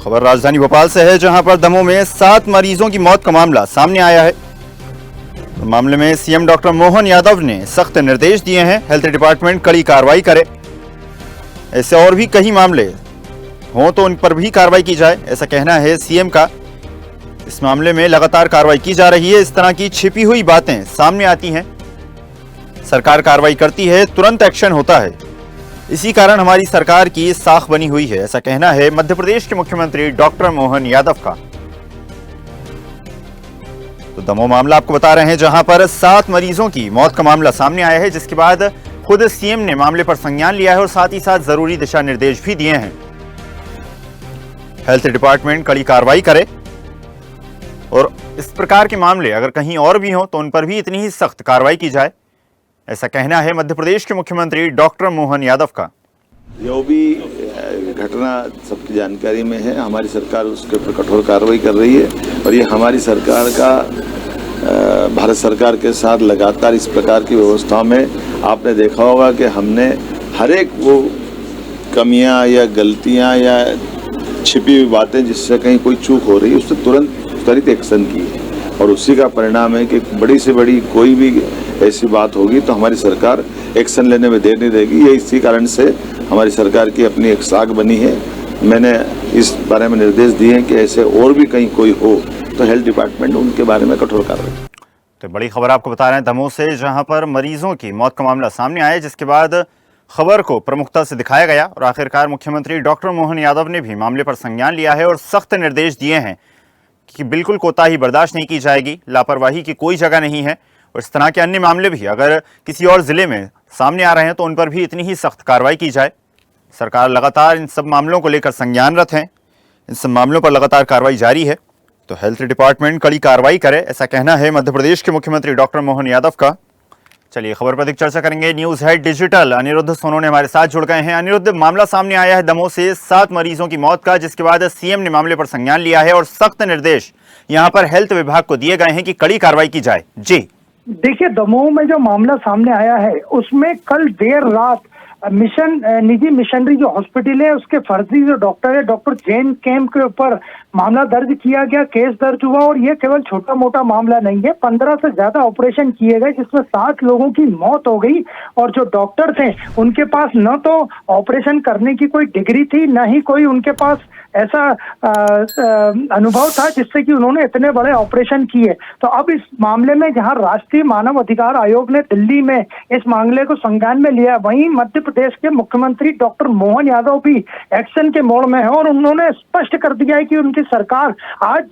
खबर राजधानी भोपाल से है, जहां पर दमोह में 7 मरीजों की मौत का मामला सामने आया है। तो मामले में सीएम डॉक्टर मोहन यादव ने सख्त निर्देश दिए हैं, हेल्थ डिपार्टमेंट कड़ी कार्रवाई करे। ऐसे और भी कई मामले हों तो उन पर भी कार्रवाई की जाए, ऐसा कहना है सीएम का। इस मामले में लगातार कार्रवाई की जा रही है। इस तरह की छिपी हुई बातें सामने आती हैं, सरकार कार्रवाई करती है, तुरंत एक्शन होता है। इसी कारण हमारी सरकार की साख बनी हुई है, ऐसा कहना है मध्य प्रदेश के मुख्यमंत्री डॉक्टर मोहन यादव का। तो दमोह मामला आपको बता रहे हैं, जहां पर 7 मरीजों की मौत का मामला सामने आया है, जिसके बाद खुद सीएम ने मामले पर संज्ञान लिया है और साथ ही साथ जरूरी दिशा निर्देश भी दिए हैं। हेल्थ डिपार्टमेंट कड़ी कार्रवाई करे और इस प्रकार के मामले अगर कहीं और भी हों तो उन पर भी इतनी ही सख्त कार्रवाई की जाए, ऐसा कहना है मध्य प्रदेश के मुख्यमंत्री डॉक्टर मोहन यादव का। जो भी घटना सबकी जानकारी में है, हमारी सरकार उसके ऊपर कठोर कार्रवाई कर रही है और ये हमारी सरकार का भारत सरकार के साथ लगातार इस प्रकार की व्यवस्थाओं में आपने देखा होगा कि हमने हर एक वो कमियां या गलतियां या छिपी हुई बातें जिससे कहीं कोई चूक हो रही है उससे तुरंत त्वरित एक्शन की है और उसी का परिणाम है कि बड़ी से बड़ी कोई भी ऐसी बात होगी तो हमारी सरकार एक्शन लेने में देर नहीं देगी। ये इसी कारण से हमारी सरकार की अपनी एक साख बनी है। मैंने इस बारे में निर्देश दिए हैं कि ऐसे और भी कहीं कोई हो तो हेल्थ डिपार्टमेंट उनके बारे में कठोर कार्रवाई। तो बड़ी खबर आपको बता रहे हैं दमोह से, जहां पर मरीजों की मौत का मामला सामने आया, जिसके बाद खबर को प्रमुखता से दिखाया गया और आखिरकार मुख्यमंत्री डॉक्टर मोहन यादव ने भी मामले पर संज्ञान लिया है और सख्त निर्देश दिए हैं कि बिल्कुल कोताही बर्दाश्त नहीं की जाएगी, लापरवाही की कोई जगह नहीं है। और इस तरह के अन्य मामले भी अगर किसी और जिले में सामने आ रहे हैं तो उन पर भी इतनी ही सख्त कार्रवाई की जाए। सरकार लगातार इन सब मामलों को लेकर संज्ञानरत है, इन सब मामलों पर लगातार कार्रवाई जारी है। तो हेल्थ डिपार्टमेंट कड़ी कार्रवाई करे, ऐसा कहना है मध्य प्रदेश के मुख्यमंत्री डॉक्टर मोहन यादव का। चलिए खबर पर अधिक चर्चा करेंगे। News head digital Aniruddha Sonone हमारे साथ जुड़ गए हैं। अनिरुद्ध, मामला सामने आया है दमोह से 7 मरीजों की मौत का, जिसके बाद सीएम ने मामले पर संज्ञान लिया है और सख्त निर्देश यहां पर हेल्थ विभाग को दिए गए हैं कि कड़ी कार्रवाई की जाए। जी देखिए, दमोह में जो मामला सामने आया है उसमें कल देर रात निजी मिशनरी जो हॉस्पिटल है उसके फर्जी जो डॉक्टर है डॉक्टर जैन कैम्प के ऊपर मामला दर्ज किया गया, केस दर्ज हुआ। और ये केवल छोटा मोटा मामला नहीं है, 15 से ज्यादा ऑपरेशन किए गए जिसमें 7 लोगों की मौत हो गई। और जो डॉक्टर थे उनके पास न तो ऑपरेशन करने की कोई डिग्री थी, न ही कोई उनके पास ऐसा अनुभव था जिससे कि उन्होंने इतने बड़े ऑपरेशन किए। तो अब इस मामले में जहां राष्ट्रीय मानव अधिकार आयोग ने दिल्ली में इस मामले को संज्ञान में लिया, वहीं मध्य प्रदेश के मुख्यमंत्री डॉक्टर मोहन यादव भी एक्शन के मोड में है और उन्होंने स्पष्ट कर दिया है कि उनकी सरकार आज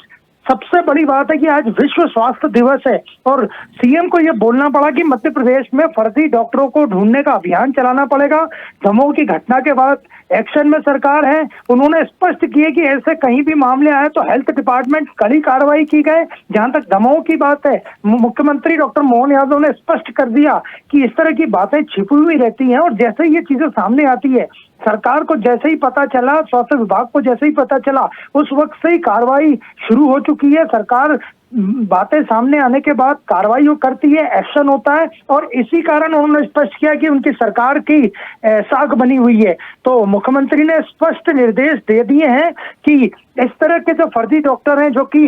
सबसे बड़ी बात है कि आज विश्व स्वास्थ्य दिवस है और सीएम को यह बोलना पड़ा कि मध्य प्रदेश में फर्जी डॉक्टरों को ढूंढने का अभियान चलाना पड़ेगा। दमोह की घटना के बाद एक्शन में सरकार है। उन्होंने स्पष्ट किए कि ऐसे कहीं भी मामले आए तो हेल्थ डिपार्टमेंट कड़ी कार्रवाई की गए। जहां तक दमोह की बात है, मुख्यमंत्री डॉक्टर मोहन यादव ने स्पष्ट कर दिया कि इस तरह की बातें छिपी हुई रहती हैं और जैसे ये चीजें सामने आती है, सरकार को जैसे ही पता चला, स्वास्थ्य विभाग को जैसे ही पता चला, उस वक्त से ही कार्रवाई शुरू हो चुकी है। सरकार बातें सामने आने के बाद कार्रवाई करती है, एक्शन होता है और इसी कारण उन्होंने स्पष्ट किया कि उनकी सरकार की साख बनी हुई है। तो मुख्यमंत्री ने स्पष्ट निर्देश दे दिए हैं कि इस तरह के जो फर्जी डॉक्टर हैं जो कि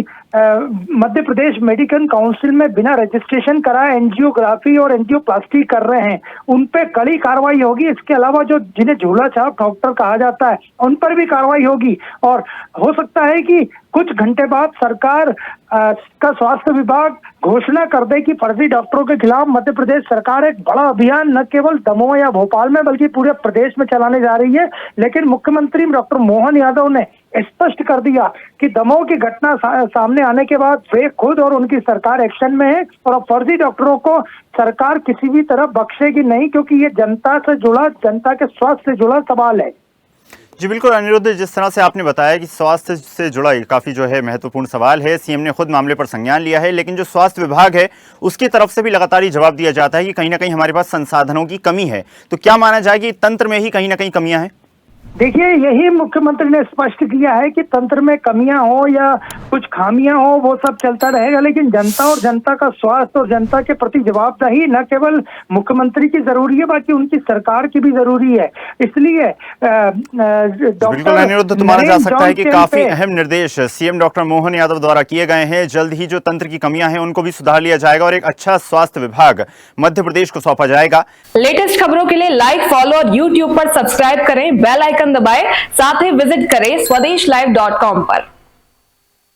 मध्य प्रदेश मेडिकल काउंसिल में बिना रजिस्ट्रेशन कराए एंजियोग्राफी और एंजियोप्लास्टी कर रहे हैं, उन पे कड़ी कार्रवाई होगी। इसके अलावा जो जिन्हें झोला छाप डॉक्टर कहा जाता है उन पर भी कार्रवाई होगी और हो सकता है कि कुछ घंटे बाद सरकार का स्वास्थ्य विभाग घोषणा कर दे कि फर्जी डॉक्टरों के खिलाफ मध्य प्रदेश सरकार एक बड़ा अभियान न केवल दमोह या भोपाल में बल्कि पूरे प्रदेश में चलाने जा रही है। लेकिन मुख्यमंत्री डॉक्टर मोहन यादव ने स्पष्ट कर दिया कि दमोह की घटना सामने आने के बाद वे खुद और उनकी सरकार एक्शन में है और अब फर्जी डॉक्टरों को सरकार किसी भी तरह बख्शेगी नहीं, क्योंकि ये जनता से जुड़ा, जनता के स्वास्थ्य से जुड़ा सवाल है। जी बिल्कुल अनिरुद्ध, जिस तरह से आपने बताया कि स्वास्थ्य से जुड़ा काफ़ी जो है महत्वपूर्ण सवाल है, सीएम ने खुद मामले पर संज्ञान लिया है, लेकिन जो स्वास्थ्य विभाग है उसकी तरफ से भी लगातार जवाब दिया जाता है कि कहीं ना कहीं हमारे पास संसाधनों की कमी है। तो क्या माना जाए कि तंत्र में ही कहीं ना कहीं कमियां हैं? देखिए, यही मुख्यमंत्री ने स्पष्ट किया है कि तंत्र में कमियां हो या कुछ खामियां हो वो सब चलता रहेगा, लेकिन जनता और जनता का स्वास्थ्य और जनता के प्रति जवाबदेही न केवल मुख्यमंत्री की जरूरी है बल्कि उनकी सरकार की भी जरूरी है। इसलिए बिल्कुल अनिरुद्ध, तो माना जा सकता है कि काफी अहम निर्देश सीएम डॉक्टर मोहन यादव द्वारा किए गए हैं। जल्द ही जो तंत्र की कमियां हैं उनको भी सुधार लिया जाएगा और एक अच्छा स्वास्थ्य विभाग मध्य प्रदेश को सौंपा जाएगा। लेटेस्ट खबरों के लिए लाइक, फॉलो और यूट्यूब पर सब्सक्राइब करें, बेल आइकन दबाएं, साथ ही विजिट करें swedishlive.com पर।